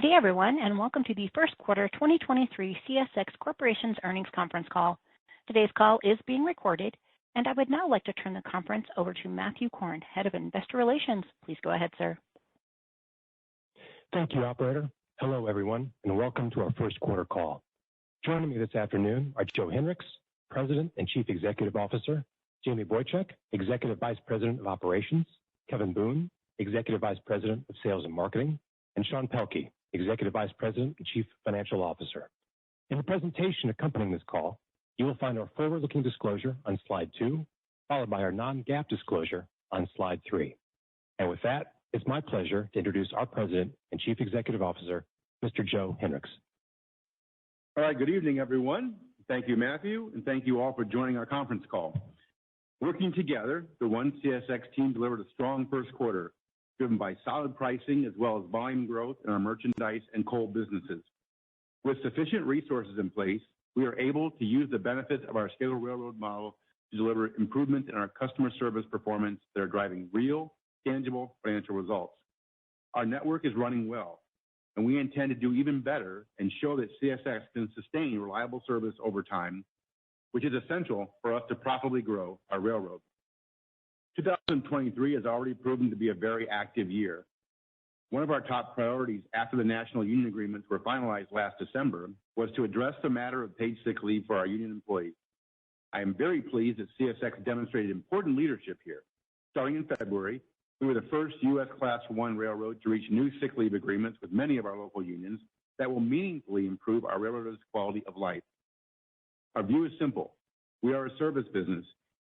Good day, everyone, and welcome to the first quarter 2023 CSX Corporation's earnings conference call. Today's call is being recorded, and I would now like to turn the conference over to Matthew Korn, Head of Investor Relations. Please go ahead, sir. Thank you, operator. Hello, everyone, and welcome to our first quarter call. Joining me this afternoon are Joe Hinrichs, President and Chief Executive Officer, Jamie Boychuk, Executive Vice President of Operations, Kevin Boone, Executive Vice President of Sales and Marketing, and Sean Pelkey, Executive Vice President and Chief Financial Officer. In the presentation accompanying this call, you will find our forward-looking disclosure on slide 2, followed by our non-GAAP disclosure on slide 3. And with that, it's my pleasure to introduce our President and Chief Executive Officer, Mr. Joe Hinrichs. All right, good evening, everyone. Thank you, Matthew, and thank you all for joining our conference call. Working together, the One CSX team delivered a strong first quarter, driven by solid pricing as well as volume growth in our merchandise and coal businesses. With sufficient resources in place, we are able to use the benefits of our scalable railroad model to deliver improvements in our customer service performance that are driving real, tangible financial results. Our network is running well, and we intend to do even better and show that CSX can sustain reliable service over time, which is essential for us to profitably grow our railroad. 2023 has already proven to be a very active year. One of our top priorities after the national union agreements were finalized last December was to address the matter of paid sick leave for our union employees. I am very pleased that CSX demonstrated important leadership here. Starting in February, we were the first U.S. Class I railroad to reach new sick leave agreements with many of our local unions that will meaningfully improve our railroaders' quality of life. Our view is simple. We are a service business,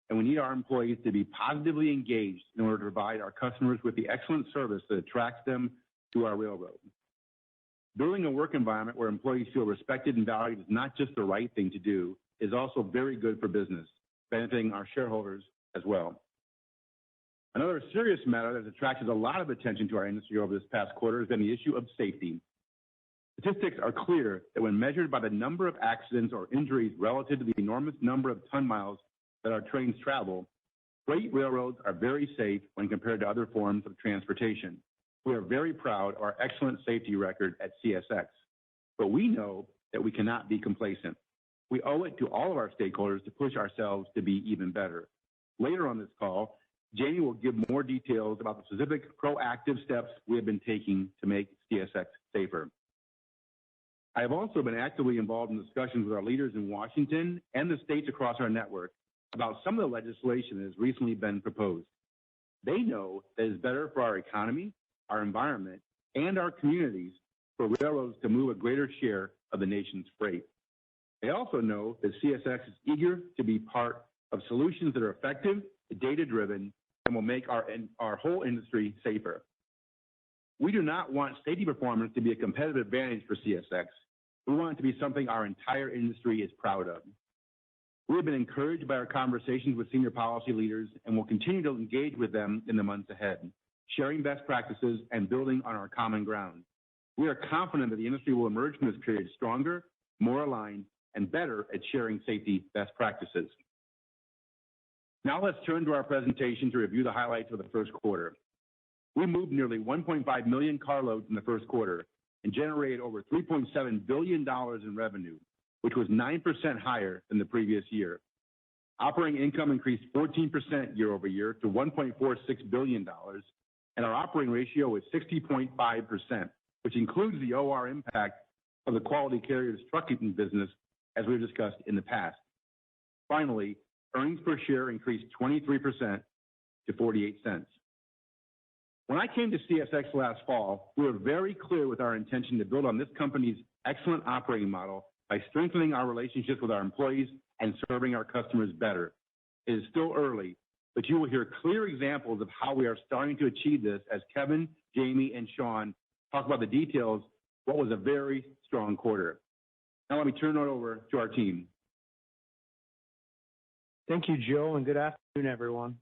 and we need our employees to be positively engaged in order to provide our customers with the excellent service that attracts them to our railroad. Building a work environment where employees feel respected and valued is not just the right thing to do, it is also very good for business, benefiting our shareholders as well. Another serious matter that has attracted a lot of attention to our industry over this past quarter has been the issue of safety. Statistics are clear that when measured by the number of accidents or injuries relative to the enormous number of ton miles that our trains travel, freight railroads are very safe when compared to other forms of transportation. We are very proud of our excellent safety record at CSX, but we know that we cannot be complacent. We owe it to all of our stakeholders to push ourselves to be even better. Later on this call, Jamie will give more details about the specific proactive steps we have been taking to make CSX safer. I have also been actively involved in discussions with our leaders in Washington and the states across our network about some of the legislation that has recently been proposed. They know that it is better for our economy, our environment, and our communities for railroads to move a greater share of the nation's freight. They also know that CSX is eager to be part of solutions that are effective, data-driven, and will make our whole industry safer. We do not want safety performance to be a competitive advantage for CSX. We want it to be something our entire industry is proud of. We have been encouraged by our conversations with senior policy leaders and will continue to engage with them in the months ahead, sharing best practices and building on our common ground. We are confident that the industry will emerge from this period stronger, more aligned, and better at sharing safety best practices. Now let's turn to our presentation to review the highlights of the first quarter. We moved nearly 1.5 million carloads in the first quarter and generated over $3.7 billion in revenue, which was 9% higher than the previous year. Operating income increased 14% year over year to $1.46 billion, and our operating ratio was 60.5%, which includes the OR impact of the Quality Carriers trucking business, as we've discussed in the past. Finally, earnings per share increased 23% to 48 cents. When I came to CSX last fall, we were very clear with our intention to build on this company's excellent operating model by strengthening our relationships with our employees and serving our customers better. It is still early, but you will hear clear examples of how we are starting to achieve this as Kevin, Jamie, and Sean talk about the details of what was a very strong quarter. Now let me turn it over to our team. Thank you, Joe, and good afternoon, everyone.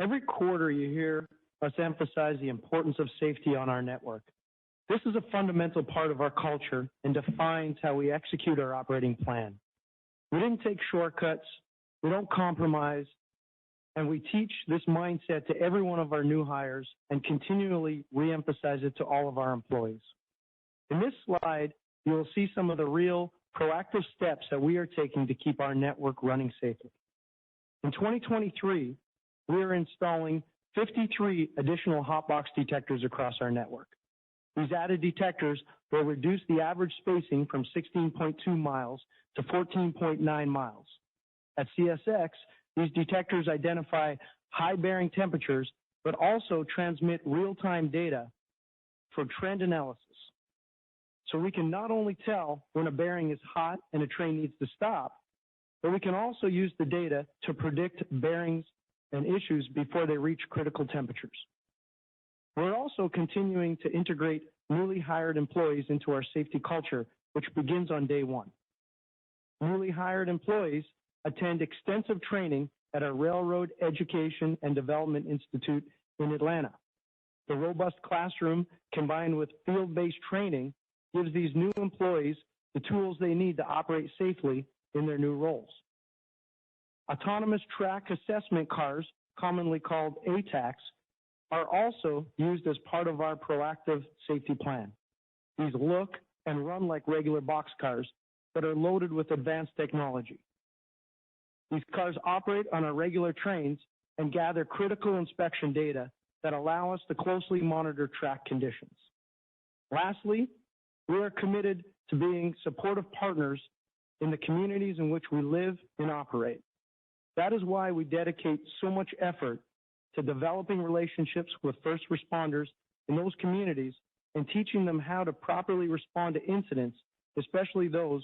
Every quarter you hear us emphasize the importance of safety on our network. This is a fundamental part of our culture and defines how we execute our operating plan. We didn't take shortcuts, we don't compromise, and we teach this mindset to every one of our new hires and continually reemphasize it to all of our employees. In this slide, you will see some of the real proactive steps that we are taking to keep our network running safely. In 2023, we are installing 53 additional hotbox detectors across our network. These added detectors will reduce the average spacing from 16.2 miles to 14.9 miles. At CSX, these detectors identify high bearing temperatures, but also transmit real-time data for trend analysis. So we can not only tell when a bearing is hot and a train needs to stop, but we can also use the data to predict bearings and issues before they reach critical temperatures. We're also continuing to integrate newly hired employees into our safety culture, which begins on day one. Newly hired employees attend extensive training at our Railroad Education and Development Institute in Atlanta. The robust classroom combined with field-based training gives these new employees the tools they need to operate safely in their new roles. Autonomous track assessment cars, commonly called ATACs, are also used as part of our proactive safety plan. These look and run like regular boxcars, but are loaded with advanced technology. These cars operate on our regular trains and gather critical inspection data that allow us to closely monitor track conditions. Lastly, we are committed to being supportive partners in the communities in which we live and operate. That is why we dedicate so much effort to developing relationships with first responders in those communities and teaching them how to properly respond to incidents, especially those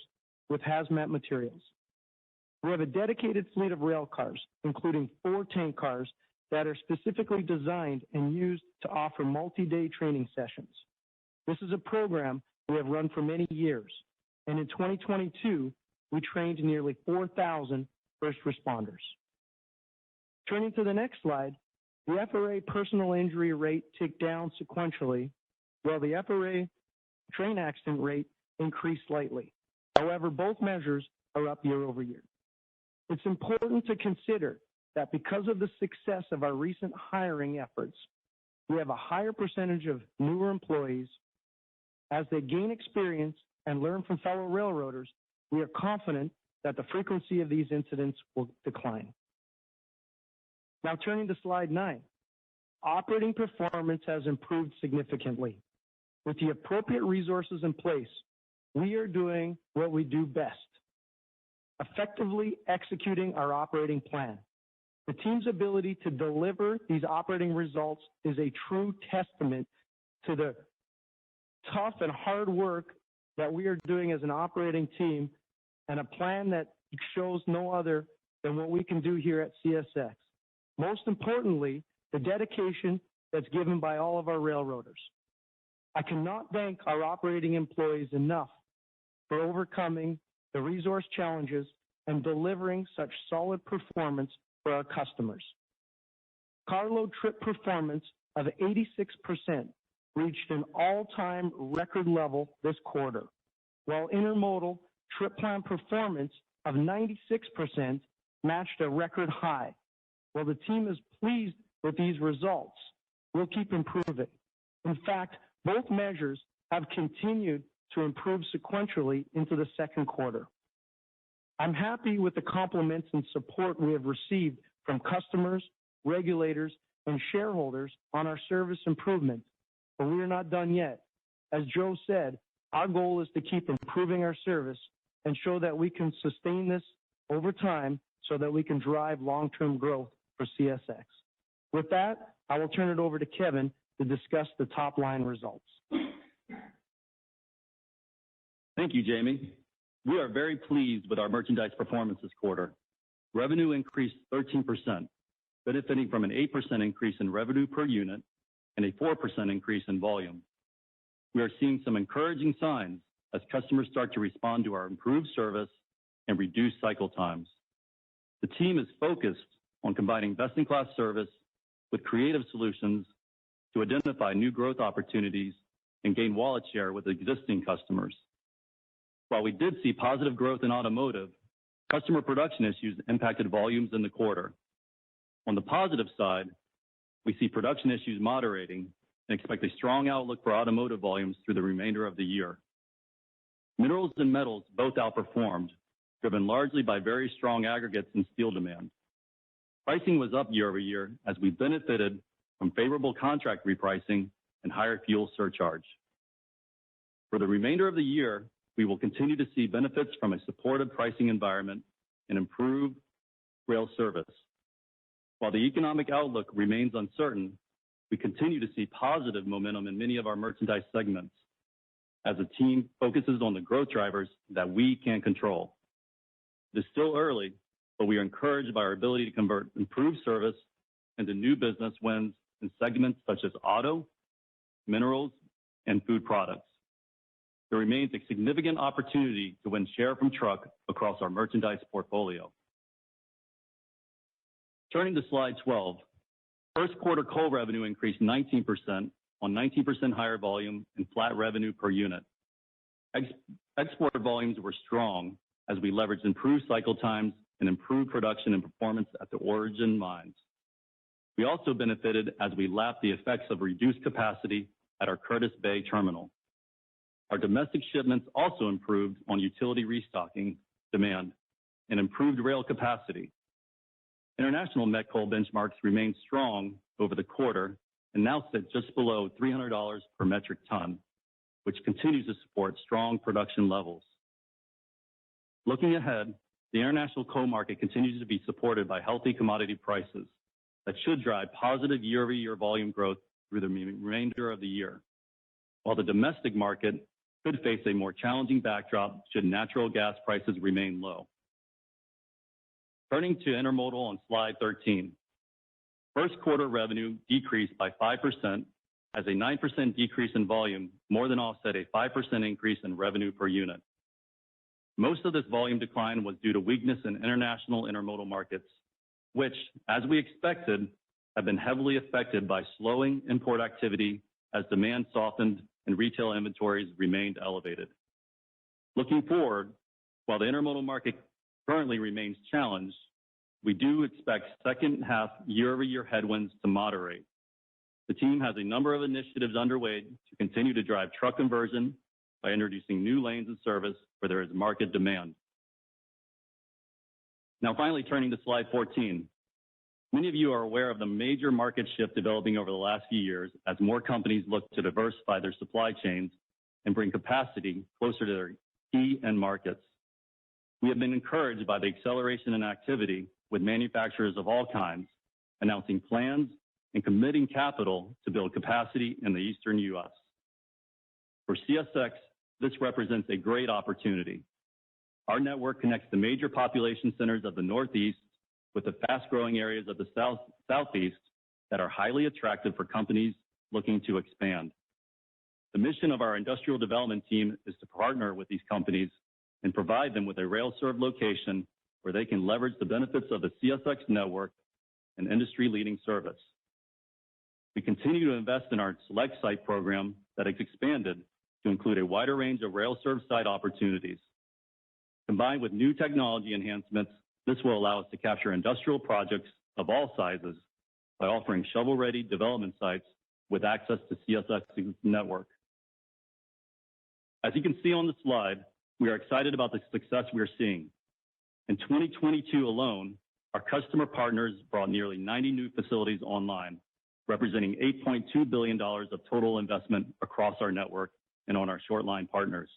with hazmat materials. We have a dedicated fleet of rail cars, including 4 tank cars that are specifically designed and used to offer multi-day training sessions. This is a program we have run for many years, and in 2022, we trained nearly 4,000 first responders. Turning to the next slide, the FRA personal injury rate ticked down sequentially, while the FRA train accident rate increased slightly. However, both measures are up year over year. It's important to consider that because of the success of our recent hiring efforts, we have a higher percentage of newer employees. As they gain experience and learn from fellow railroaders, we are confident that the frequency of these incidents will decline. Now turning to slide 9, operating performance has improved significantly. With the appropriate resources in place, we are doing what we do best, effectively executing our operating plan. The team's ability to deliver these operating results is a true testament to the tough and hard work that we are doing as an operating team, and a plan that shows no other than what we can do here at CSX. Most importantly, the dedication that's given by all of our railroaders. I cannot thank our operating employees enough for overcoming the resource challenges and delivering such solid performance for our customers. Carload trip performance of 86% reached an all-time record level this quarter, while intermodal trip plan performance of 96% matched a record high. While the team is pleased with these results, we'll keep improving. In fact, both measures have continued to improve sequentially into the second quarter. I'm happy with the compliments and support we have received from customers, regulators, and shareholders on our service improvement, but we are not done yet. As Joe said, our goal is to keep improving our service and show that we can sustain this over time so that we can drive long-term growth for CSX. With that, I will turn it over to Kevin to discuss the top-line results. Thank you, Jamie. We are very pleased with our merchandise performance this quarter. Revenue increased 13%, benefiting from an 8% increase in revenue per unit and a 4% increase in volume. We are seeing some encouraging signs as customers start to respond to our improved service and reduced cycle times. The team is focused on combining best-in-class service with creative solutions to identify new growth opportunities and gain wallet share with existing customers. While we did see positive growth in automotive, customer production issues impacted volumes in the quarter. On the positive side, we see production issues moderating and expect a strong outlook for automotive volumes through the remainder of the year. Minerals and metals both outperformed, driven largely by very strong aggregates and steel demand. Pricing was up year over year as we benefited from favorable contract repricing and higher fuel surcharge. For the remainder of the year, we will continue to see benefits from a supportive pricing environment and improved rail service. While the economic outlook remains uncertain, we continue to see positive momentum in many of our merchandise segments as the team focuses on the growth drivers that we can control. It is still early, but we are encouraged by our ability to convert improved service into new business wins in segments such as auto, minerals, and food products. There remains a significant opportunity to win share from truck across our merchandise portfolio. Turning to slide 12, first quarter coal revenue increased 19% on 19% higher volume and flat revenue per unit. Export volumes were strong as we leveraged improved cycle times and improved production and performance at the origin mines. We also benefited as we lapped the effects of reduced capacity at our Curtis Bay terminal. Our domestic shipments also improved on utility restocking demand and improved rail capacity. International met coal benchmarks remained strong over the quarter and now sit just below $300 per metric ton, which continues to support strong production levels. Looking ahead, the international coal market continues to be supported by healthy commodity prices that should drive positive year-over-year volume growth through the remainder of the year, while the domestic market could face a more challenging backdrop should natural gas prices remain low. Turning to intermodal on slide 13. First quarter revenue decreased by 5% as a 9% decrease in volume more than offset a 5% increase in revenue per unit. Most of this volume decline was due to weakness in international intermodal markets, which, as we expected, have been heavily affected by slowing import activity as demand softened and retail inventories remained elevated. Looking forward, while the intermodal market currently remains challenged, we do expect second half year-over-year headwinds to moderate. The team has a number of initiatives underway to continue to drive truck conversion by introducing new lanes of service where there is market demand. Now finally turning to slide 14. Many of you are aware of the major market shift developing over the last few years as more companies look to diversify their supply chains and bring capacity closer to their key end markets. We have been encouraged by the acceleration in activity with manufacturers of all kinds announcing plans and committing capital to build capacity in the eastern U.S. For CSX, this represents a great opportunity. Our network connects the major population centers of the Northeast with the fast-growing areas of the Southeast that are highly attractive for companies looking to expand. The mission of our industrial development team is to partner with these companies and provide them with a rail-served location where they can leverage the benefits of the CSX network and industry-leading service. We continue to invest in our Select Site program that has expanded to include a wider range of rail-served site opportunities. Combined with new technology enhancements, this will allow us to capture industrial projects of all sizes by offering shovel-ready development sites with access to CSX's network. As you can see on the slide, we are excited about the success we are seeing. In 2022 alone, our customer partners brought nearly 90 new facilities online, representing $8.2 billion of total investment across our network and on our short line partners.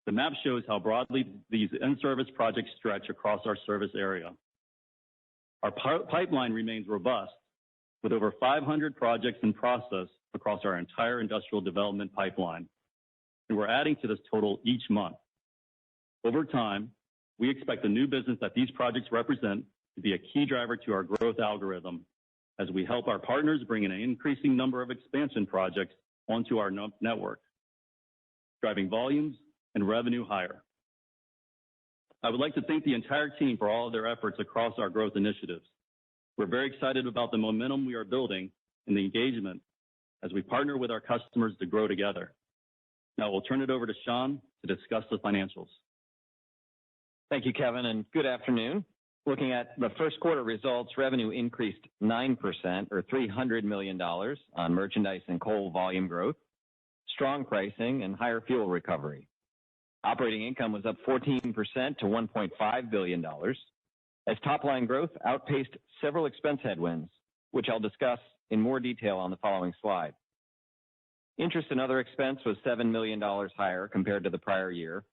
The map shows how broadly these in-service projects stretch across our service area. Our pipeline remains robust, with over 500 projects in process across our entire industrial development pipeline, and we're adding to this total each month. Over time, we expect the new business that these projects represent to be a key driver to our growth algorithm as we help our partners bring in an increasing number of expansion projects onto our network, driving volumes and revenue higher. I would like to thank the entire team for all of their efforts across our growth initiatives. We're very excited about the momentum we are building and the engagement as we partner with our customers to grow together. Now we'll turn it over to Sean to discuss the financials. Thank you, Kevin, and good afternoon. Looking at the first quarter results, revenue increased 9% or $300 million on merchandise and coal volume growth, strong pricing, and higher fuel recovery. Operating income was up 14% to $1.5 billion as top-line growth outpaced several expense headwinds, which I'll discuss in more detail on the following slide. Interest and other expense was $7 million higher compared to the prior year,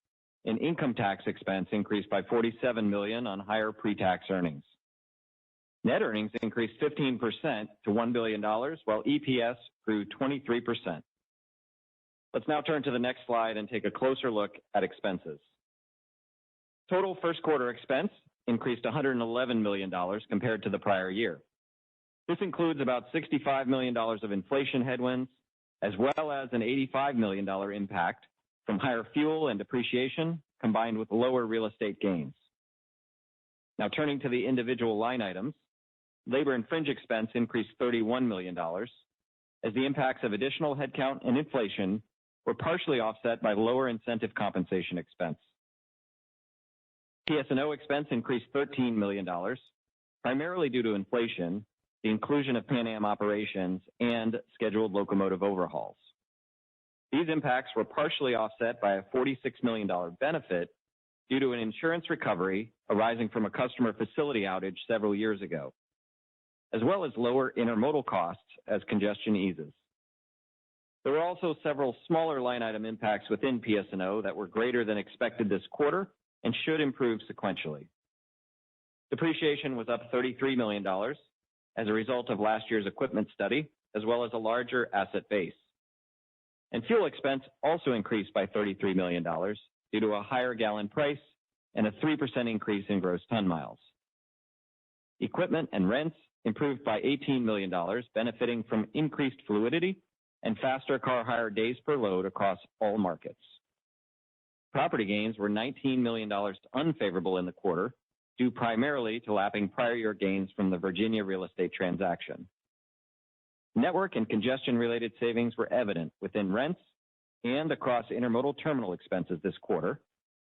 and income tax expense increased by $47 million on higher pre-tax earnings. Net earnings increased 15% to $1 billion, while EPS grew 23%. Let's now turn to the next slide and take a closer look at expenses. Total first quarter expense increased $111 million compared to the prior year. This includes about $65 million of inflation headwinds, as well as an $85 million impact from higher fuel and depreciation combined with lower real estate gains. Now turning to the individual line items, labor and fringe expense increased $31 million as the impacts of additional headcount and inflation were partially offset by lower incentive compensation expense. PS&O expense increased $13 million, primarily due to inflation, the inclusion of Pan Am operations, and scheduled locomotive overhauls. These impacts were partially offset by a $46 million benefit due to an insurance recovery arising from a customer facility outage several years ago, as well as lower intermodal costs as congestion eases. There were also several smaller line item impacts within PS&O that were greater than expected this quarter and should improve sequentially. Depreciation was up $33 million as a result of last year's equipment study, as well as a larger asset base. And fuel expense also increased by $33 million due to a higher gallon price and a 3% increase in gross ton miles. Equipment and rents improved by $18 million, benefiting from increased fluidity and faster car hire days per load across all markets. Property gains were $19 million unfavorable in the quarter, due primarily to lapping prior year gains from the Virginia real estate transaction. Network and congestion-related savings were evident within rents and across intermodal terminal expenses this quarter,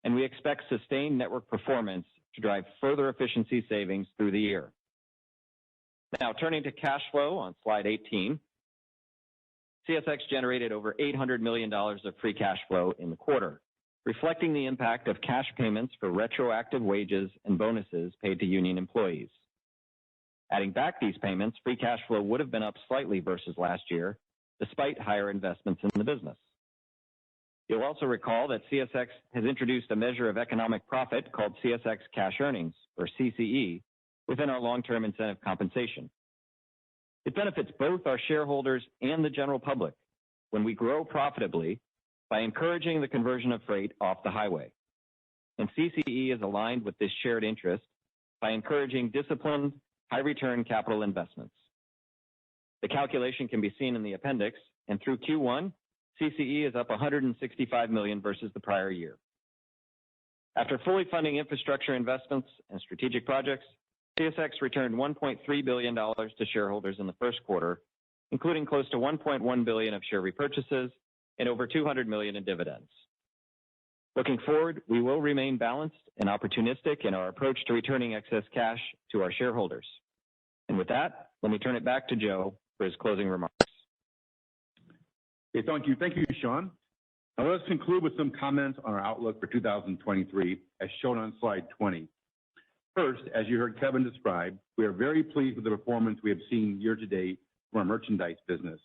and we expect sustained network performance to drive further efficiency savings through the year. Now, turning to cash flow on slide 18, CSX generated over $800 million of free cash flow in the quarter, reflecting the impact of cash payments for retroactive wages and bonuses paid to union employees. Adding back these payments, free cash flow would have been up slightly versus last year, despite higher investments in the business. You'll also recall that CSX has introduced a measure of economic profit called CSX Cash Earnings, or CCE, within our long-term incentive compensation. It benefits both our shareholders and the general public when we grow profitably by encouraging the conversion of freight off the highway. And CCE is aligned with this shared interest by encouraging disciplined, high-return capital investments. The calculation can be seen in the appendix, and through Q1, CCE is up $165 million versus the prior year. After fully funding infrastructure investments and strategic projects, CSX returned $1.3 billion to shareholders in the first quarter, including close to $1.1 billion of share repurchases and over $200 million in dividends. Looking forward, we will remain balanced and opportunistic in our approach to returning excess cash to our shareholders. And with that, let me turn it back to Joe for his closing remarks. Okay, thank you. Thank you, Sean. Now let's conclude with some comments on our outlook for 2023, as shown on slide 20. First, as you heard Kevin describe, we are very pleased with the performance we have seen year to date from our merchandise business.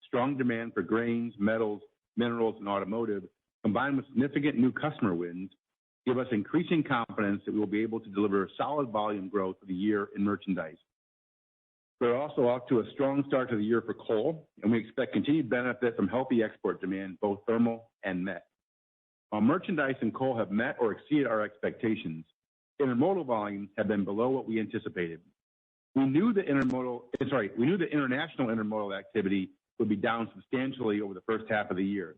Strong demand for grains, metals, minerals, and automotive, combined with significant new customer wins, give us increasing confidence that we will be able to deliver solid volume growth for the year in merchandise. We're also off to a strong start to the year for coal, and we expect continued benefit from healthy export demand, both thermal and met. While merchandise and coal have met or exceeded our expectations, intermodal volumes have been below what we anticipated. We knew the international intermodal activity would be down substantially over the first half of the year.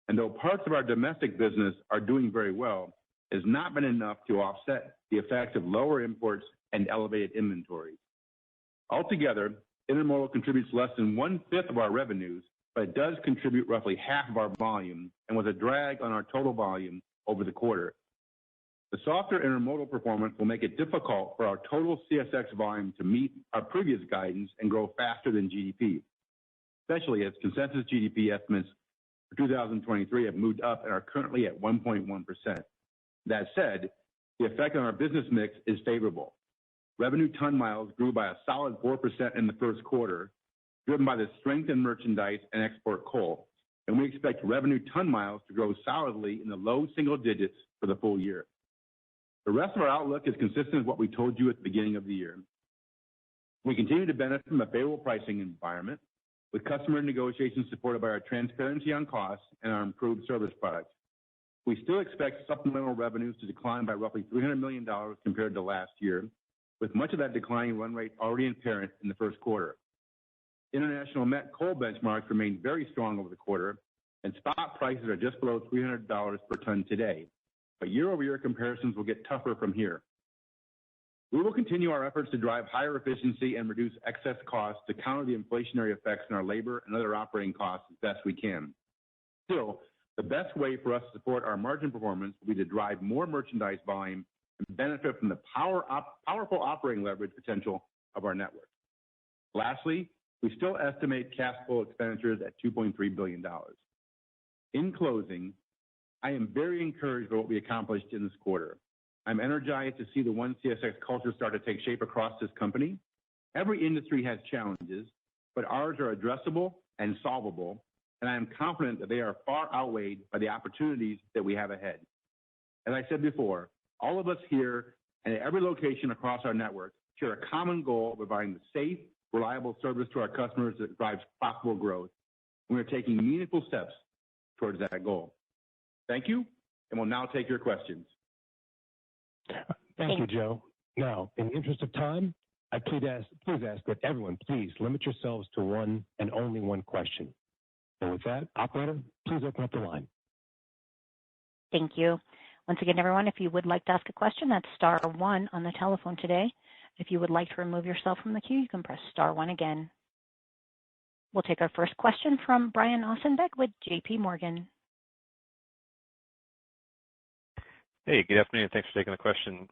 And though parts of our domestic business are doing very well, it has not been enough to offset the effects of lower imports and elevated inventories. Altogether, intermodal contributes less than 1/5 of our revenues, but it does contribute roughly half of our volume and was a drag on our total volume over the quarter. The softer intermodal performance will make it difficult for our total CSX volume to meet our previous guidance and grow faster than GDP, especially as consensus GDP estimates for 2023 have moved up and are currently at 1.1%. That said, the effect on our business mix is favorable. Revenue ton miles grew by a solid 4% in the first quarter, driven by the strength in merchandise and export coal, and we expect revenue ton miles to grow solidly in the low single digits for the full year. The rest of our outlook is consistent with what we told you at the beginning of the year. We continue to benefit from a favorable pricing environment, with customer negotiations supported by our transparency on costs and our improved service products. We still expect supplemental revenues to decline by roughly $300 million compared to last year, with much of that declining run rate already apparent in the first quarter. International met coal benchmarks remained very strong over the quarter, and spot prices are just below $300 per ton today. But year-over-year comparisons will get tougher from here. We will continue our efforts to drive higher efficiency and reduce excess costs to counter the inflationary effects in our labor and other operating costs as best we can. Still, the best way for us to support our margin performance will be to drive more merchandise volume and benefit from the powerful operating leverage potential of our network. Lastly, we still estimate cash flow expenditures at $2.3 billion. In closing, I am very encouraged by what we accomplished in this quarter. I'm energized to see the One CSX culture start to take shape across this company. Every industry has challenges, but ours are addressable and solvable, and I am confident that they are far outweighed by the opportunities that we have ahead. As I said before, all of us here and at every location across our network share a common goal of providing the safe, reliable service to our customers that drives profitable growth. We are taking meaningful steps towards that goal. Thank you, and we'll now take your questions. Thank you, Joe. Now, in the interest of time, I please ask that everyone please limit yourselves to one and only one question. And with that, operator, please open up the line. Thank you. Once again, everyone, if you would like to ask a question, that's star one on the telephone today. If you would like to remove yourself from the queue, you can press star one again. We'll take our first question from Brian Ossenbeck with J.P. Morgan. Hey, good afternoon. Thanks for taking the question.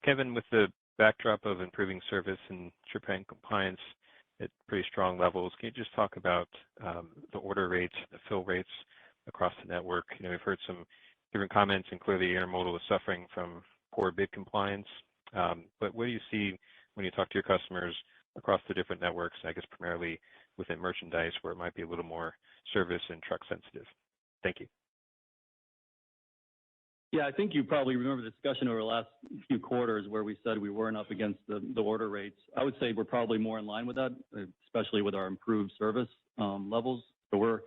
Kevin, with the backdrop of improving service and trip plan compliance at pretty strong levels, can you just talk about the order rates, the fill rates across the network? You know, we've heard some different comments, and clearly intermodal is suffering from poor bid compliance. But what do you see when you talk to your customers across the different networks, I guess primarily within merchandise, where it might be a little more service and truck sensitive? Thank you. Yeah, I think you probably remember the discussion over the last few quarters where we said we weren't up against the order rates. I would say we're probably more in line with that, especially with our improved service levels. So we're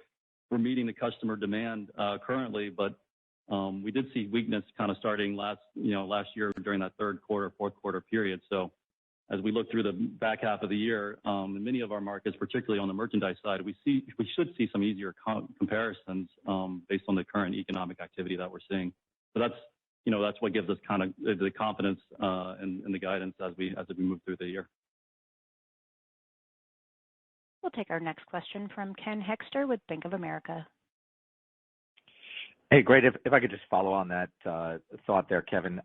meeting the customer demand currently, but we did see weakness kind of starting last year during that third quarter, fourth quarter period. So as we look through the back half of the year, in many of our markets, particularly on the merchandise side, we should see some easier comparisons based on the current economic activity that we're seeing. So that's what gives us kind of the confidence in the guidance as we move through the year. We'll take our next question from Ken Hoexter with Bank of America. Hey, great. If I could just follow on that thought there, Kevin.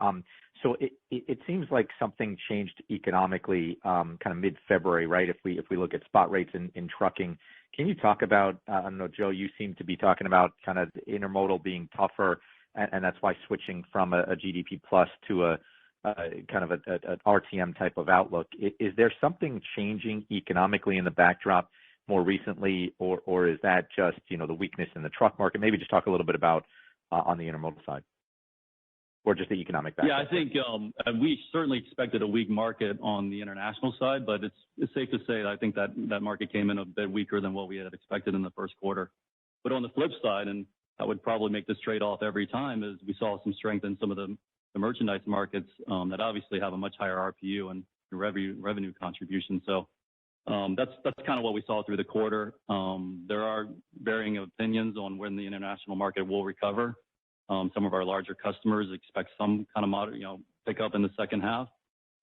So it seems like something changed economically kind of mid-February, right? If we look at spot rates in trucking, can you talk about, I don't know, Joe, you seem to be talking about kind of intermodal being tougher, and that's why switching from a GDP plus to a kind of an RTM type of outlook. Is there something changing economically in the backdrop more recently, or is that just, the weakness in the truck market? Maybe just talk a little bit about on the intermodal side, or just the economic backdrop. Yeah, I think we certainly expected a weak market on the international side, but it's safe to say that I think that market came in a bit weaker than what we had expected in the first quarter. But on the flip side, and I would probably make this trade-off every time, is we saw some strength in some of the merchandise markets that obviously have a much higher RPU and revenue contribution. So that's kind of what we saw through the quarter. There are varying opinions on when the international market will recover. Some of our larger customers expect some kind of pick up in the second half.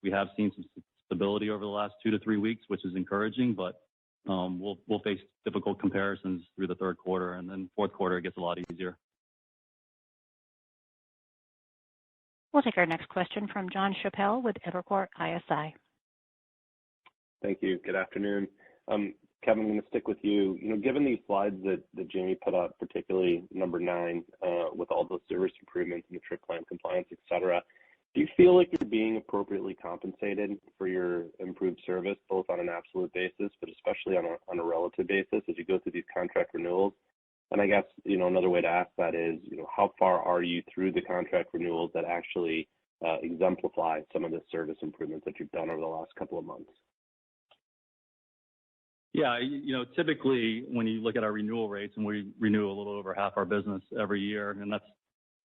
We have seen some stability over the last 2 to 3 weeks, which is encouraging, but we'll face difficult comparisons through the third quarter, and then fourth quarter it gets a lot easier. We'll take our next question from Jon Chappell with Evercore ISI. Thank you. Good afternoon. Kevin, I'm going to stick with you. Given these slides that Jamie put up, particularly number 9, with all those service improvements and the trip plan compliance, et cetera, do you feel like you're being appropriately compensated for your improved service, both on an absolute basis, but especially on a relative basis as you go through these contract renewals? And I guess, another way to ask that is, how far are you through the contract renewals that actually exemplify some of the service improvements that you've done over the last couple of months? Yeah, typically when you look at our renewal rates, and we renew a little over half our business every year, and that's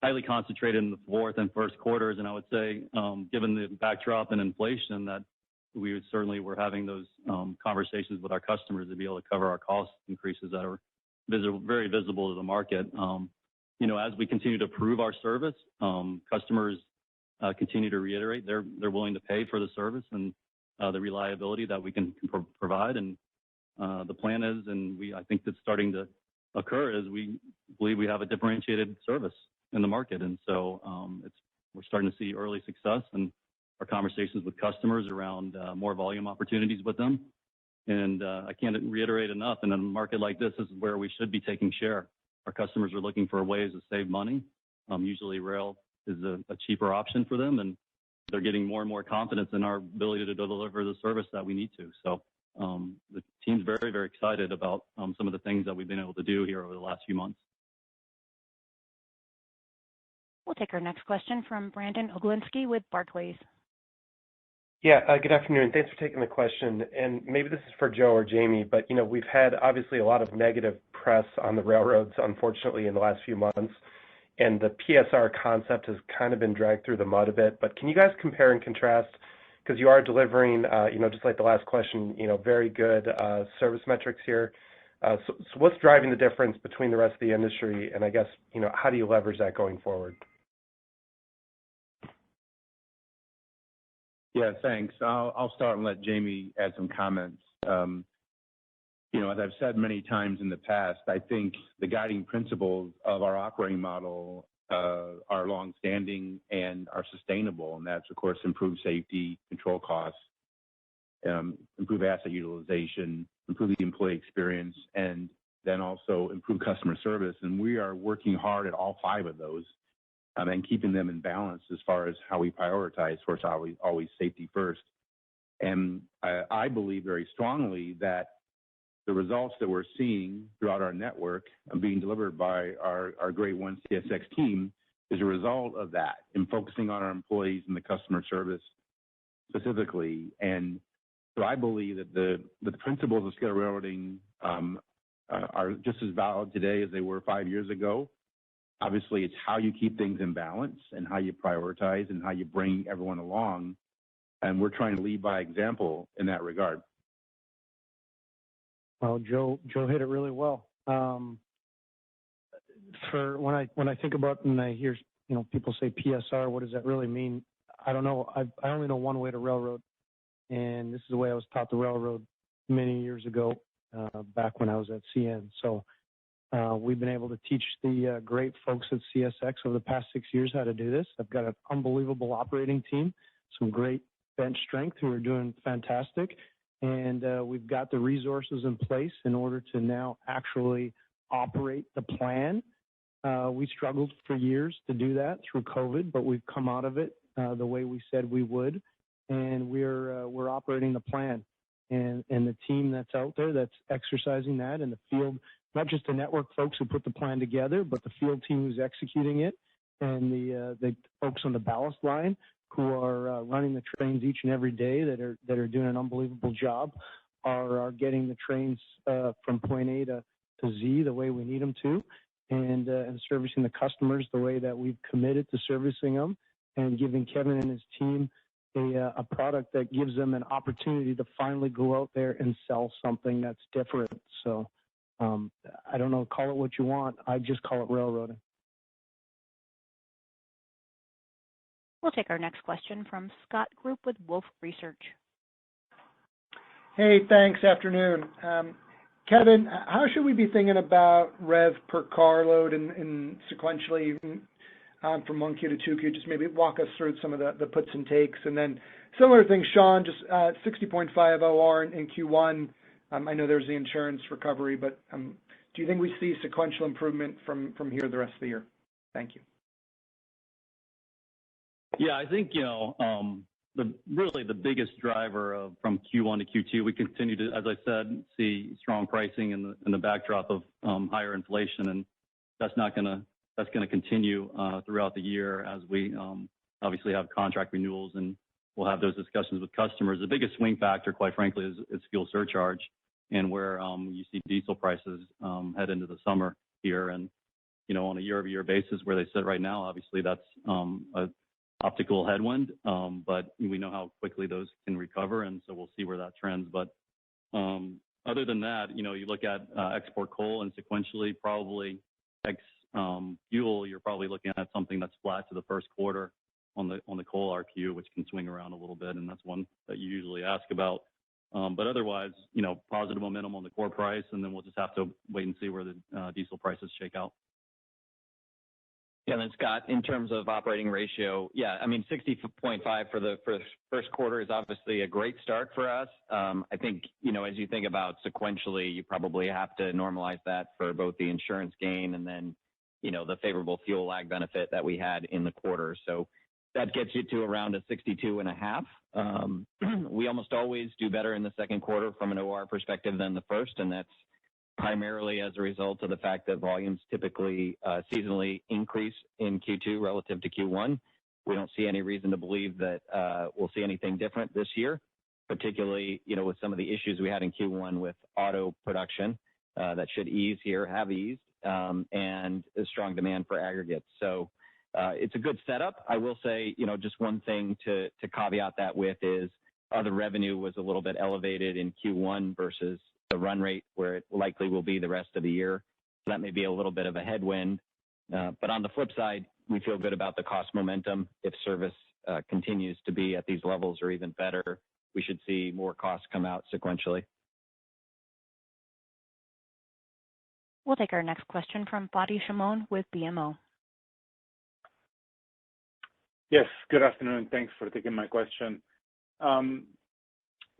highly concentrated in the fourth and first quarters. And I would say, given the backdrop and inflation, that we certainly were having those conversations with our customers to be able to cover our cost increases that are very visible to the market. As we continue to prove our service, customers continue to reiterate they're willing to pay for the service and the reliability that we can provide. And the plan is, and I think that's starting to occur, is we believe we have a differentiated service in the market. And so we're starting to see early success in our conversations with customers around more volume opportunities with them. And I can't reiterate enough, in a market like this is where we should be taking share. Our customers are looking for ways to save money. Usually rail is a cheaper option for them, and they're getting more and more confidence in our ability to deliver the service that we need to. So the team's very, very excited about some of the things that we've been able to do here over the last few months. We'll take our next question from Brandon Oglenski with Barclays. Yeah, good afternoon. Thanks for taking the question. And maybe this is for Joe or Jamie, but we've had obviously a lot of negative press on the railroads, unfortunately, in the last few months. And the PSR concept has kind of been dragged through the mud a bit. But can you guys compare and contrast? Because you are delivering, just like the last question, very good service metrics here. So what's driving the difference between the rest of the industry? And I guess, how do you leverage that going forward? Yeah, thanks. I'll start and let Jamie add some comments. As I've said many times in the past, I think the guiding principles of our operating model are longstanding and are sustainable, and that's, of course, improve safety, control costs, improve asset utilization, improve the employee experience, and then also improve customer service. And we are working hard at all 5 of those. And keeping them in balance as far as how we prioritize. Of course, always safety first. And I believe very strongly that the results that we're seeing throughout our network being delivered by our Great One CSX team is a result of that, in focusing on our employees and the customer service specifically. And so I believe that the principles of scale railroading are just as valid today as they were 5 years ago. Obviously, it's how you keep things in balance and how you prioritize and how you bring everyone along. And we're trying to lead by example in that regard. Well, Joe hit it really well. For when I think about and I hear people say PSR, what does that really mean? I don't know. I only know one way to railroad, and this is the way I was taught to railroad many years ago, back when I was at CN. So we've been able to teach the great folks at CSX over the past 6 years how to do this. I've got an unbelievable operating team, some great bench strength who are doing fantastic. And we've got the resources in place in order to now actually operate the plan. We struggled for years to do that through COVID, but we've come out of it the way we said we would. And we're operating the plan. And the team that's out there that's exercising that in the field, not just the network folks who put the plan together, but the field team who's executing it, and the folks on the ballast line who are running the trains each and every day that are doing an unbelievable job, are getting the trains from point A to Z the way we need them to, and servicing the customers the way that we've committed to servicing them, and giving Kevin and his team a product that gives them an opportunity to finally go out there and sell something that's different. So I don't know, call it what you want. I just call it railroading. We'll take our next question from Scott Group with Wolfe Research. Hey, thanks. Afternoon. Kevin, how should we be thinking about rev per carload and sequentially from 1Q to 2Q? Just maybe walk us through some of the puts and takes. And then similar thing, Sean, just 60.5 OR in Q1. I know there's the insurance recovery, but do you think we see sequential improvement from here the rest of the year? Thank you. Yeah, I think, really the biggest driver from Q1 to Q2, we continue to, as I said, see strong pricing in the backdrop of higher inflation, and that's going to continue throughout the year as we obviously have contract renewals, and we'll have those discussions with customers. The biggest swing factor, quite frankly, is fuel surcharge, and where you see diesel prices head into the summer here, and on a year-over-year basis where they sit right now, obviously that's a optical headwind, but we know how quickly those can recover, and so we'll see where that trends. But other than that, you look at export coal, and sequentially probably ex fuel, you're probably looking at something that's flat to the first quarter on the coal RPU, which can swing around a little bit, and that's one that you usually ask about. But otherwise, positive momentum on the core price, and then we'll just have to wait and see where the diesel prices shake out. Yeah, and then Scott, in terms of operating ratio, 60.5 for the first quarter is obviously a great start for us. I think, as you think about sequentially, you probably have to normalize that for both the insurance gain and then, the favorable fuel lag benefit that we had in the quarter. So that gets you to around a 62.5. We almost always do better in the second quarter from an OR perspective than the first, and that's primarily as a result of the fact that volumes typically seasonally increase in Q2 relative to Q1. We don't see any reason to believe that we'll see anything different this year, particularly, with some of the issues we had in Q1 with auto production that should ease here, have eased, and a strong demand for aggregates. So it's a good setup. I will say, just one thing to caveat that with is other revenue was a little bit elevated in Q1 versus the run rate where it likely will be the rest of the year. So that may be a little bit of a headwind. But on the flip side, we feel good about the cost momentum. If service continues to be at these levels or even better, we should see more costs come out sequentially. We'll take our next question from Fadi Chamoun with BMO. Yes, good afternoon. Thanks for taking my question.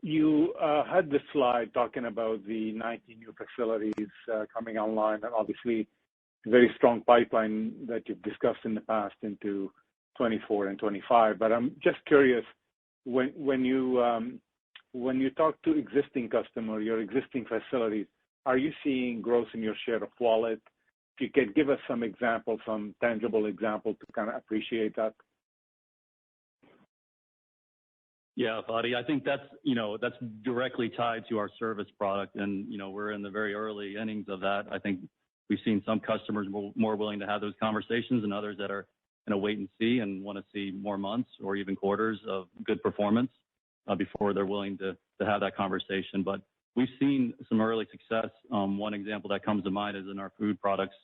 You had the slide talking about the 19 new facilities coming online, and obviously very strong pipeline that you've discussed in the past into 24 and 25. But I'm just curious, when you talk to existing customer, your existing facilities, are you seeing growth in your share of wallet? If you could give us some examples, some tangible examples to kind of appreciate that. Yeah, Fadi, I think that's directly tied to our service product, and we're in the very early innings of that. I think we've seen some customers more willing to have those conversations, and others that are going to wait and see and want to see more months or even quarters of good performance before they're willing to have that conversation. But we've seen some early success. One example that comes to mind is in our food products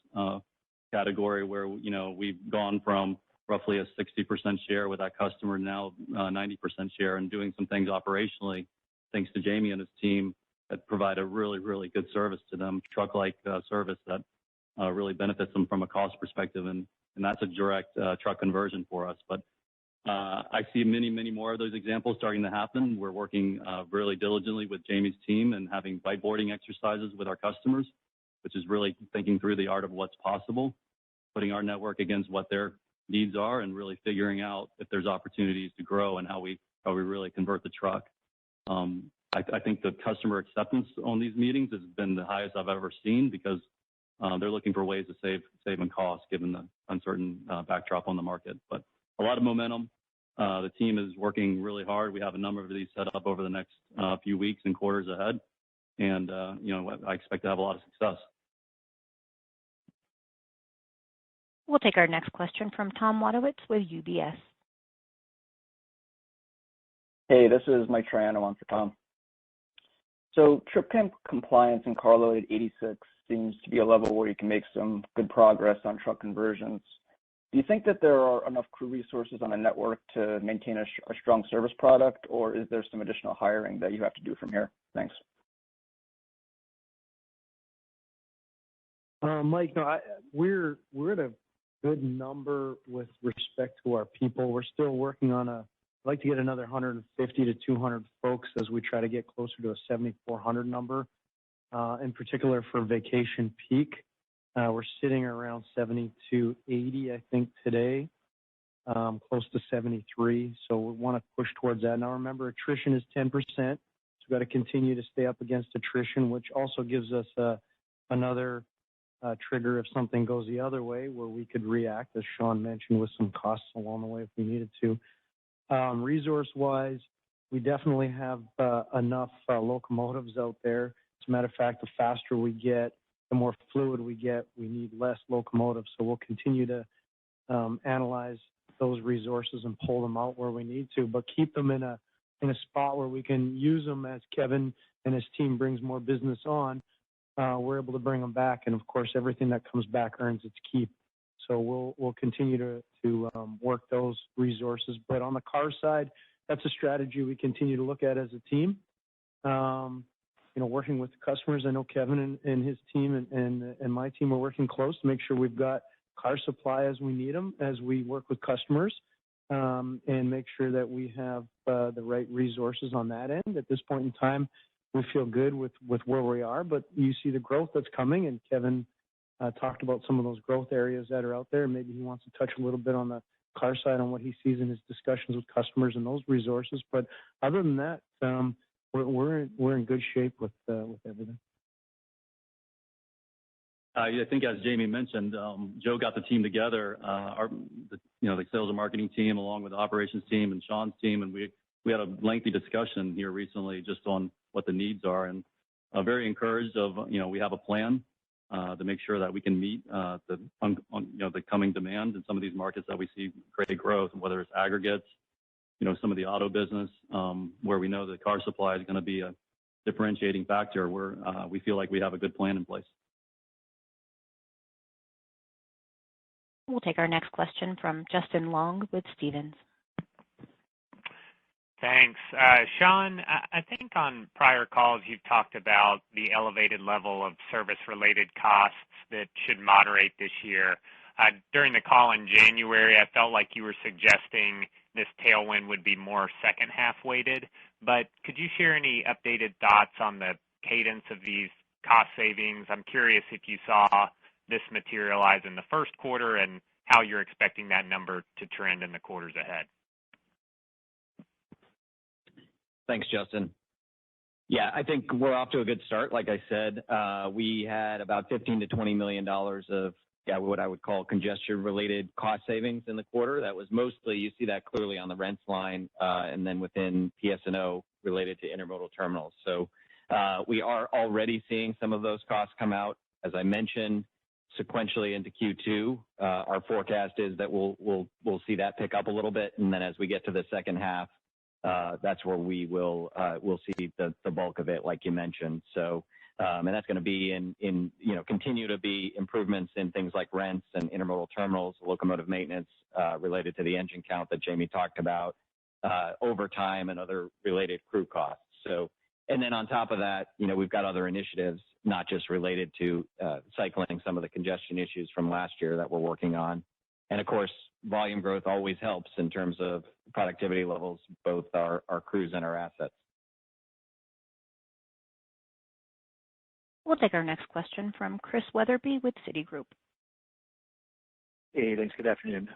category, where we've gone from roughly a 60% share with that customer, now 90% share, and doing some things operationally, thanks to Jamie and his team, that provide a really, really good service to them, truck-like service that really benefits them from a cost perspective, and that's a direct truck conversion for us. But I see many, many more of those examples starting to happen. We're working really diligently with Jamie's team and having whiteboarding exercises with our customers, which is really thinking through the art of what's possible, putting our network against what their needs are, and really figuring out if there's opportunities to grow and how we really convert the truck. I think the customer acceptance on these meetings has been the highest I've ever seen, because they're looking for ways to save in costs given the uncertain backdrop on the market. But a lot of momentum. The team is working really hard. We have a number of these set up over the next few weeks and quarters ahead, and I expect to have a lot of success. We'll take our next question from Tom Wadewitz with UBS. Hey, this is Mike Triano on for Tom. So trip count compliance in carload at 86 seems to be a level where you can make some good progress on truck conversions. Do you think that there are enough crew resources on the network to maintain a strong service product, or is there some additional hiring that you have to do from here? Thanks. Mike, no, we're at a good number with respect to our people. We're still working on I'd like to get another 150 to 200 folks as we try to get closer to a 7,400 number, in particular for vacation peak. We're sitting around 7280, I think, today, close to 73. So we want to push towards that. Now, remember, attrition is 10%. So we've got to continue to stay up against attrition, which also gives us another trigger if something goes the other way, where we could react, as Sean mentioned, with some costs along the way if we needed to. Resource-wise, we definitely have enough locomotives out there. As a matter of fact, the faster we get, the more fluid we get, we need less locomotives. So we'll continue to analyze those resources and pull them out where we need to, but keep them in a spot where we can use them as Kevin and his team brings more business on. We're able to bring them back, and of course, everything that comes back earns its keep. So we'll continue to work those resources. But on the car side, that's a strategy we continue to look at as a team. Working with the customers, I know Kevin and his team and my team are working close to make sure we've got car supply as we need them, as we work with customers, and make sure that we have the right resources on that end. At this point in time, we feel good with where we are, but you see the growth that's coming, and Kevin talked about some of those growth areas that are out there. Maybe he wants to touch a little bit on the car side on what he sees in his discussions with customers and those resources. But other than that, we're in good shape with everything. I think, as Jamie mentioned, Joe got the team together, the sales and marketing team, along with the operations team and Sean's team, and we had a lengthy discussion here recently just on what the needs are, and very encouraged of we have a plan to make sure that we can meet the coming demand in some of these markets that we see great growth, whether it's aggregates, some of the auto business, where we know the car supply is going to be a differentiating factor, where we feel like we have a good plan in place. We'll take our next question from Justin Long with Stephens. Thanks. Sean, I think on prior calls you've talked about the elevated level of service-related costs that should moderate this year. During the call in January, I felt like you were suggesting this tailwind would be more second-half weighted, but could you share any updated thoughts on the cadence of these cost savings? I'm curious if you saw this materialize in the first quarter and how you're expecting that number to trend in the quarters ahead. Thanks, Justin. Yeah, I think we're off to a good start. Like I said, we had about $15 to $20 million of what I would call congestion-related cost savings in the quarter. That was mostly, you see that clearly on the rents line, and then within PS&O related to intermodal terminals. So we are already seeing some of those costs come out. As I mentioned, sequentially into Q2, our forecast is that we'll see that pick up a little bit, and then as we get to the second half, that's where we'll see the bulk of it, like you mentioned. So, and that's going to be continue to be improvements in things like rents and intermodal terminals, locomotive maintenance related to the engine count that Jamie talked about, overtime and other related crew costs. So, and then on top of that, we've got other initiatives, not just related to cycling some of the congestion issues from last year that we're working on. And of course, volume growth always helps in terms of productivity levels, both our crews and our assets. We'll take our next question from Chris Wetherbee with Citigroup. Hey, thanks. Good afternoon.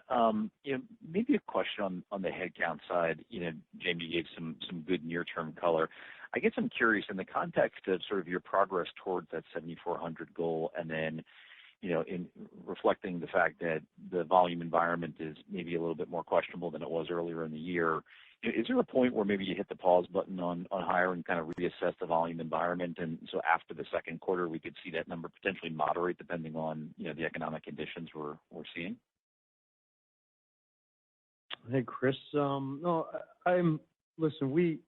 Maybe a question on the headcount side. Jamie gave some good near-term color. I guess I'm curious in the context of sort of your progress towards that 7,400 goal, and then in reflecting the fact that the volume environment is maybe a little bit more questionable than it was earlier in the year, is there a point where maybe you hit the pause button on hiring, kind of reassess the volume environment, and so after the second quarter we could see that number potentially moderate depending on the economic conditions we're seeing? Hey, Chris. No, listen. We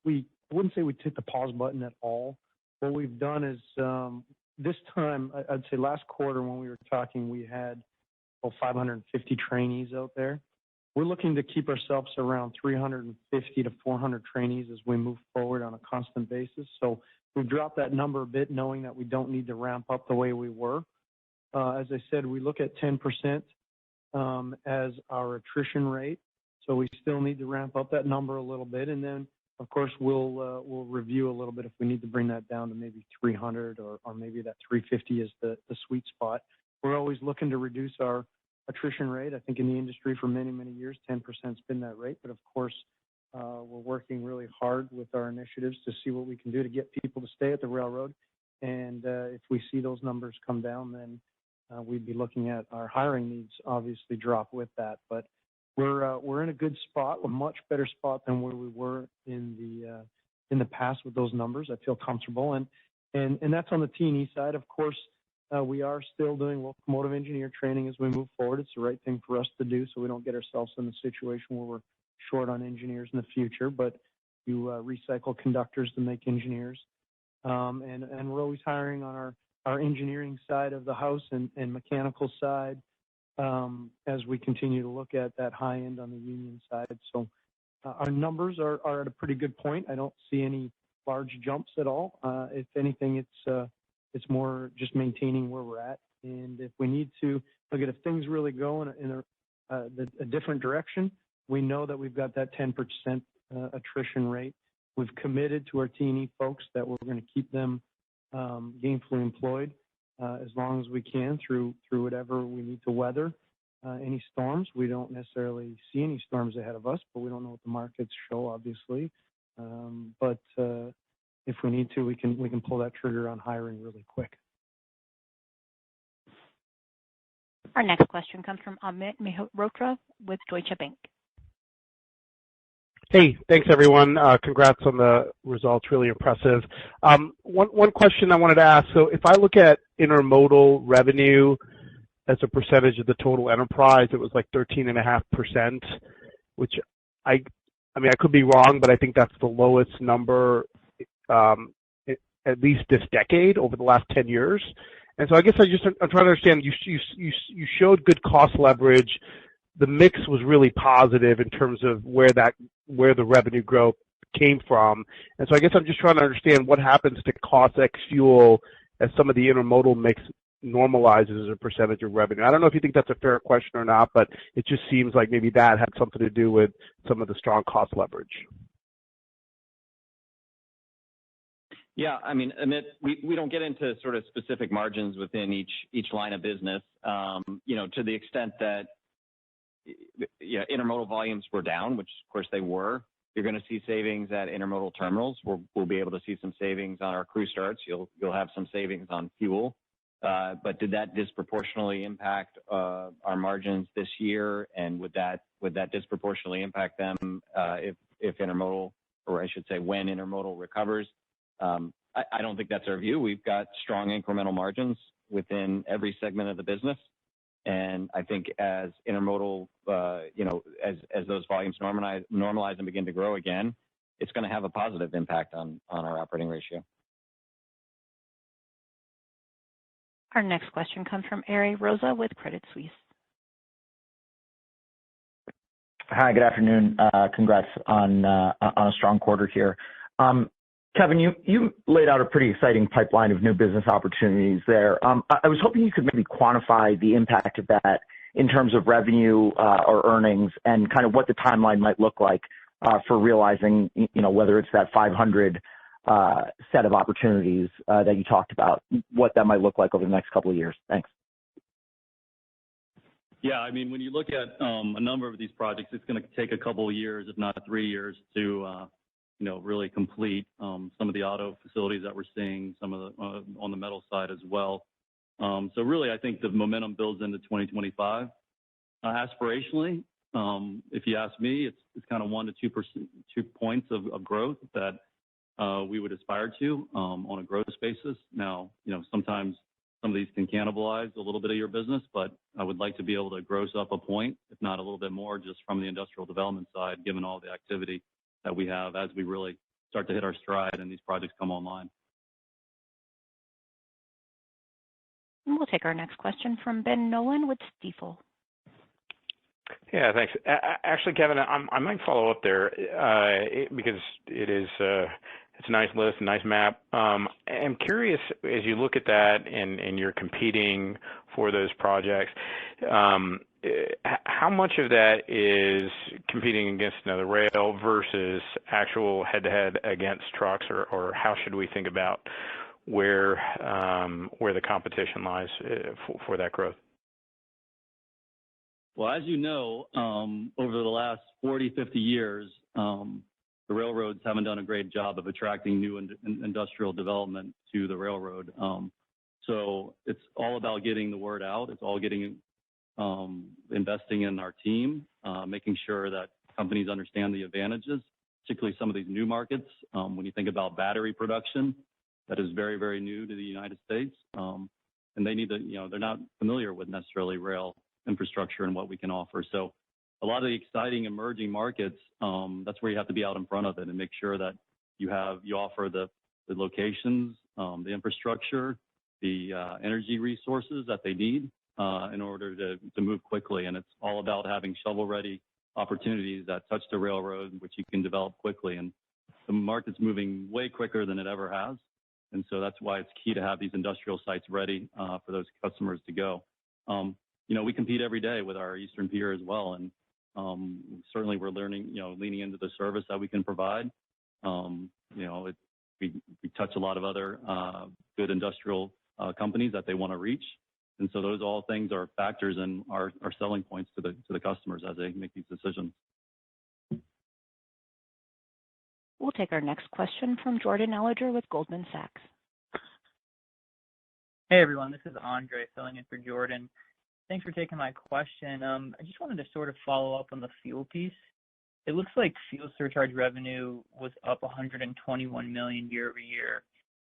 wouldn't say we hit the pause button at all. What we've done is this time, I'd say last quarter when we were talking, we had 550 trainees out there. We're looking to keep ourselves around 350 to 400 trainees as we move forward on a constant basis. So we've dropped that number a bit, knowing that we don't need to ramp up the way we were. As I said, we look at 10% as our attrition rate. So we still need to ramp up that number a little bit. And then, of course, we'll review a little bit if we need to bring that down to maybe 300 or maybe that 350 is the sweet spot. We're always looking to reduce our attrition rate. I think in the industry for many, many years, 10% has been that rate. But of course, we're working really hard with our initiatives to see what we can do to get people to stay at the railroad. And if we see those numbers come down, then we'd be looking at our hiring needs obviously drop with that. But we're in a good spot, a much better spot than where we were in the past with those numbers. I feel comfortable, and that's on the T&E side. Of course, we are still doing locomotive engineer training as we move forward. It's the right thing for us to do, so we don't get ourselves in a situation where we're short on engineers in the future. But you recycle conductors to make engineers, and we're always hiring on our engineering side of the house and mechanical side. As we continue to look at that high end on the union side. So our numbers are at a pretty good point. I don't see any large jumps at all. If anything, it's more just maintaining where we're at. And if we need to look at if things really go in a different direction, we know that we've got that 10% attrition rate. We've committed to our T&E folks that we're going to keep them gainfully employed as long as we can through whatever we need to weather any storms. We don't necessarily see any storms ahead of us, but we don't know what the markets show, obviously. But if we need to, we can pull that trigger on hiring really quick. Our next question comes from Amit Mehrotra with Deutsche Bank. Hey, thanks everyone. Congrats on the results, really impressive. One question I wanted to ask, so if I look at intermodal revenue as a percentage of the total enterprise, it was like 13.5%, which I mean, I could be wrong, but I think that's the lowest number at least this decade over the last 10 years. And so I guess I'm trying to understand, you showed good cost leverage. The mix was really positive in terms of where the revenue growth came from. And so I guess I'm just trying to understand what happens to cost ex fuel as some of the intermodal mix normalizes as a percentage of revenue. I don't know if you think that's a fair question or not, but it just seems like maybe that had something to do with some of the strong cost leverage. Yeah, I mean, Amit, we don't get into sort of specific margins within each line of business. To the extent that intermodal volumes were down, which of course they were. You're going to see savings at intermodal terminals. We'll be able to see some savings on our crew starts. You'll have some savings on fuel. But did that disproportionately impact our margins this year? And would that disproportionately impact them if intermodal, or I should say when intermodal recovers? I don't think that's our view. We've got strong incremental margins within every segment of the business. And I think as intermodal, as those volumes normalize and begin to grow again, it's going to have a positive impact on our operating ratio. Our next question comes from Ari Rosa with Credit Suisse. Hi, good afternoon. Congrats on a strong quarter here. Kevin, you laid out a pretty exciting pipeline of new business opportunities there. I was hoping you could maybe quantify the impact of that in terms of revenue or earnings, and kind of what the timeline might look like for realizing, whether it's that 500 set of opportunities that you talked about, what that might look like over the next couple of years. Thanks. Yeah, I mean, when you look at a number of these projects, it's going to take a couple of years, if not 3 years, to really complete some of the auto facilities that we're seeing, some of the on the metal side as well. So really, I think the momentum builds into 2025. Aspirationally, if you ask me, it's kind of 1 to 2 points of growth that we would aspire to on a growth basis. Now, sometimes some of these can cannibalize a little bit of your business, but I would like to be able to gross up a point, if not a little bit more, just from the industrial development side, given all the activity that we have as we really start to hit our stride and these projects come online. And we'll take our next question from Ben Nolan with Stifel. Yeah, thanks. Actually, Kevin, I might follow up there because it is It's a nice list, a nice map. I'm curious, as you look at that and you're competing for those projects, how much of that is competing against another rail versus actual head-to-head against trucks, or how should we think about where the competition lies for that growth? Well, as you know, over the last 40, 50 years, the railroads haven't done a great job of attracting new industrial development to the railroad. So it's all about getting the word out. It's all getting investing in our team, making sure that companies understand the advantages, particularly some of these new markets. When you think about battery production, that is very, very new to the United States. And they need to, they're not familiar with necessarily rail infrastructure and what we can offer. So a lot of the exciting emerging markets, that's where you have to be out in front of it and make sure that you offer the locations, the infrastructure, the energy resources that they need in order to move quickly. And it's all about having shovel-ready opportunities that touch the railroad, which you can develop quickly. And the market's moving way quicker than it ever has. And so that's why it's key to have these industrial sites ready for those customers to go. We compete every day with our Eastern peer as well. And certainly we're learning, leaning into the service that we can provide. We touch a lot of other good industrial companies that they want to reach. And so those all things are factors in our selling points to the customers as they make these decisions. We'll take our next question from Jordan Alliger with Goldman Sachs. Hey everyone, this is Andre filling in for Jordan. Thanks for taking my question. I just wanted to sort of follow up on the fuel piece. It looks like fuel surcharge revenue was up $121 million year over year,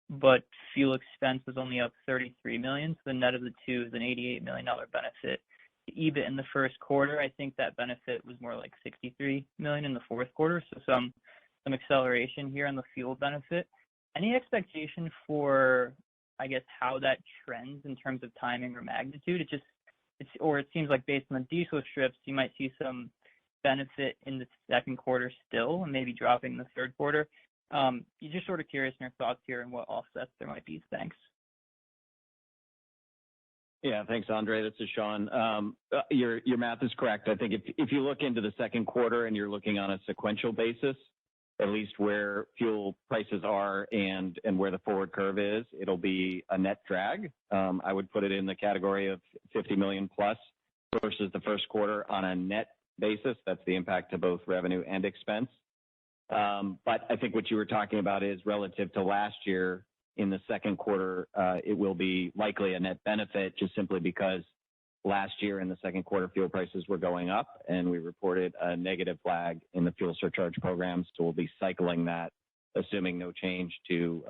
but fuel expense was only up $33 million. So the net of the two is an $88 million benefit. The EBIT in the first quarter, I think that benefit was more like $63 million in the fourth quarter. So some acceleration here on the fuel benefit. Any expectation for, I guess, how that trends in terms of timing or magnitude? It seems like based on the diesel strips, you might see some benefit in the second quarter still and maybe dropping in the third quarter. You're just sort of curious in your thoughts here and what offsets there might be. Thanks. Yeah, thanks, Andre. This is Sean. Your math is correct. I think if you look into the second quarter and you're looking on a sequential basis, at least where fuel prices are and where the forward curve is, it'll be a net drag. I would put it in the category of 50 million plus versus the first quarter on a net basis. That's the impact to both revenue and expense. But I think what you were talking about is relative to last year in the second quarter, it will be likely a net benefit just simply because last year in the second quarter, fuel prices were going up and we reported a negative flag in the fuel surcharge program. So we'll be cycling that, assuming no change to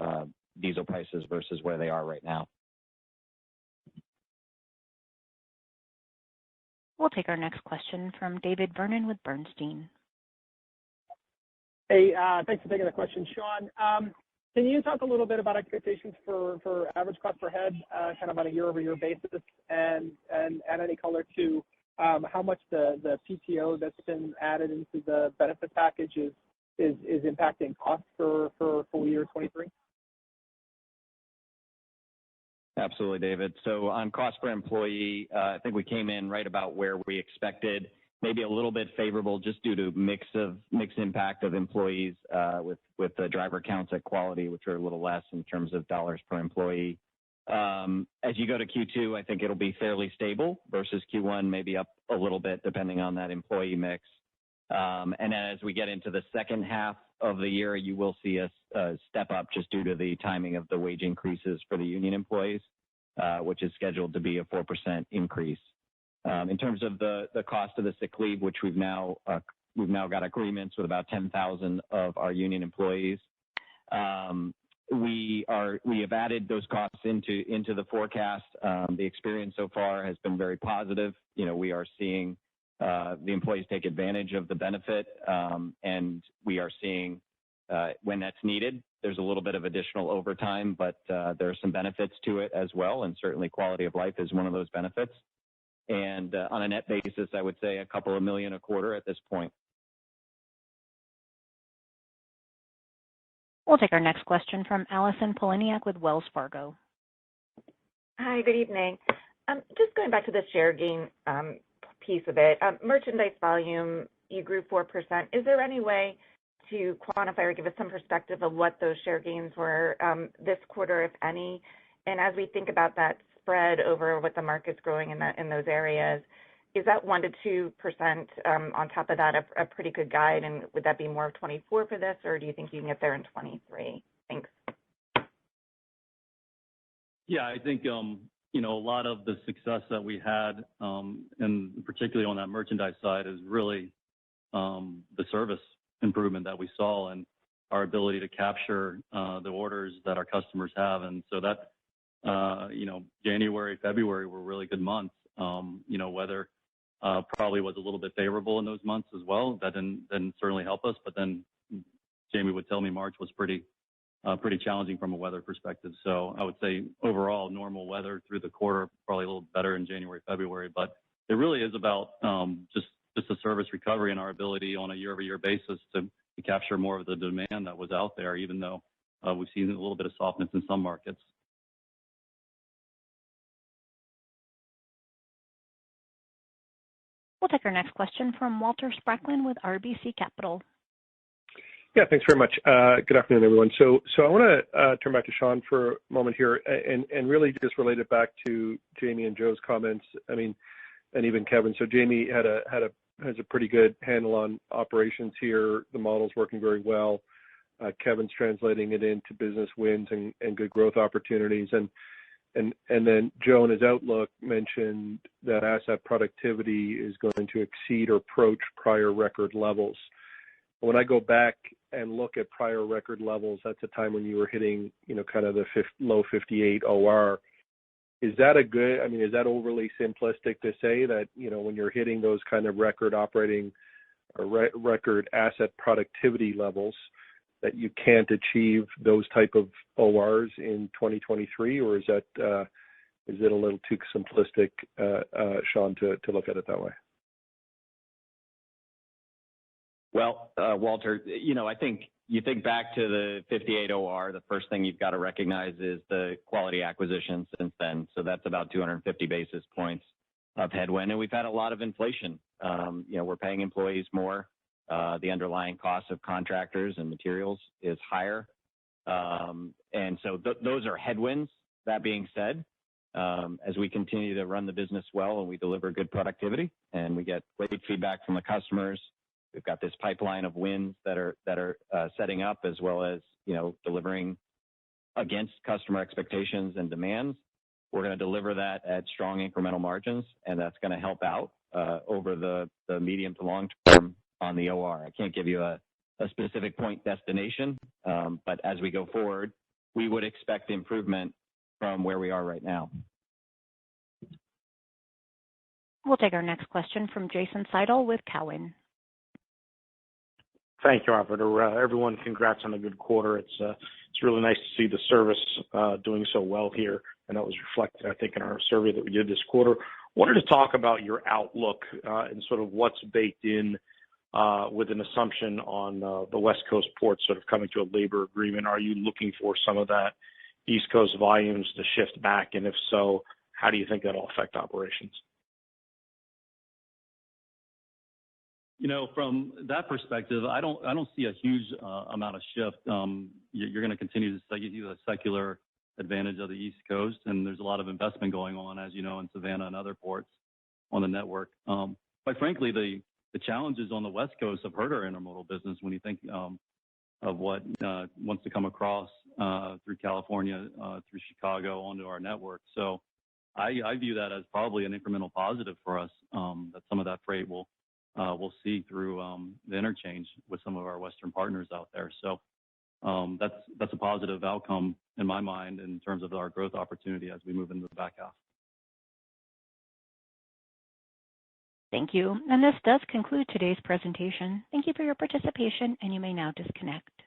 diesel prices versus where they are right now. We'll take our next question from David Vernon with Bernstein. Hey, thanks for taking the question, Sean. Can you talk a little bit about expectations for average cost per head, kind of on a year-over-year basis, and add any color to how much the PTO that's been added into the benefit package is impacting costs for full year 23? Absolutely, David. So on cost per employee, I think we came in right about where we expected, maybe a little bit favorable just due to mix impact of employees with the driver counts at Quality, which are a little less in terms of dollars per employee. As you go to Q2, I think it'll be fairly stable versus Q1, maybe up a little bit depending on that employee mix. And as we get into the second half of the year, you will see a step up just due to the timing of the wage increases for the union employees, which is scheduled to be a 4% increase. In terms of the cost of the sick leave, which we've now got agreements with about 10,000 of our union employees. We have added those costs into the forecast. The experience so far has been very positive. We are seeing the employees take advantage of the benefit, and we are seeing when that's needed, there's a little bit of additional overtime, but there are some benefits to it as well, and certainly quality of life is one of those benefits. And on a net basis, I would say a couple of million a quarter at this point. We'll take our next question from Allison Poliniak with Wells Fargo. Hi, good evening. Just going back to the share gain piece of it. Merchandise volume, you grew 4%. Is there any way to quantify or give us some perspective of what those share gains were this quarter, if any? And as we think about that spread over what the market's growing in those areas, is that 1% to 2% on top of that a pretty good guide? And would that be more of 24 for this, or do you think you can get there in 23? Thanks. Yeah, I think, a lot of the success that we had, and particularly on that merchandise side, is really the service improvement that we saw and our ability to capture the orders that our customers have. And so that, January, February were really good months. Weather probably was a little bit favorable in those months as well. That didn't certainly help us. But then Jamie would tell me March was pretty challenging from a weather perspective. So I would say overall normal weather through the quarter, probably a little better in January, February. But it really is about just the service recovery and our ability on a year-over-year basis to capture more of the demand that was out there, even though we've seen a little bit of softness in some markets. We'll take our next question from Walter Spracklin with RBC Capital. Yeah, thanks very much. Good afternoon, everyone. So I want to turn back to Sean for a moment here and really just relate it back to Jamie and Joe's comments. I mean, and even Kevin. So Jamie has a pretty good handle on operations here. The model's working very well. Kevin's translating it into business wins and good growth opportunities. And then Joe in his outlook mentioned that asset productivity is going to exceed or approach prior record levels. When I go back and look at prior record levels, that's a time when you were hitting, kind of the low 58 OR. Is that is that overly simplistic to say that, when you're hitting those kind of record operating or record asset productivity levels, that you can't achieve those type of ORs in 2023? Or is it a little too simplistic, Sean, to look at it that way? Well, Walter, I think you think back to the 58 OR, the first thing you've got to recognize is the quality acquisition since then. So that's about 250 basis points of headwind. And we've had a lot of inflation. We're paying employees more. The underlying cost of contractors and materials is higher. And so those are headwinds. That being said, as we continue to run the business well and we deliver good productivity and we get great feedback from the customers, we've got this pipeline of wins that are setting up, as well as, delivering against customer expectations and demands. We're going to deliver that at strong incremental margins, and that's going to help out over the medium to long term on the OR. I can't give you a specific point destination, but as we go forward, we would expect improvement from where we are right now. We'll take our next question from Jason Seidl with Cowen. Thank you, operator. Everyone, congrats on a good quarter. It's really nice to see the service doing so well here, and that was reflected, I think, in our survey that we did this quarter. Wanted to talk about your outlook and sort of what's baked in with an assumption on the West Coast ports sort of coming to a labor agreement. Are you looking for some of that East Coast volumes to shift back? And if so, how do you think that'll affect operations? From that perspective, I don't see a huge amount of shift. You're going to continue to give you a secular advantage of the East Coast, and there's a lot of investment going on, as you know, in Savannah and other ports on the network. Quite frankly, the challenges on the West Coast have hurt our intermodal business when you think of what wants to come across through California, through Chicago onto our network. So I view that as probably an incremental positive for us, that some of that freight we'll see through the interchange with some of our Western partners out there. So that's a positive outcome in my mind in terms of our growth opportunity as we move into the back half. Thank you. And this does conclude today's presentation. Thank you for your participation, and you may now disconnect.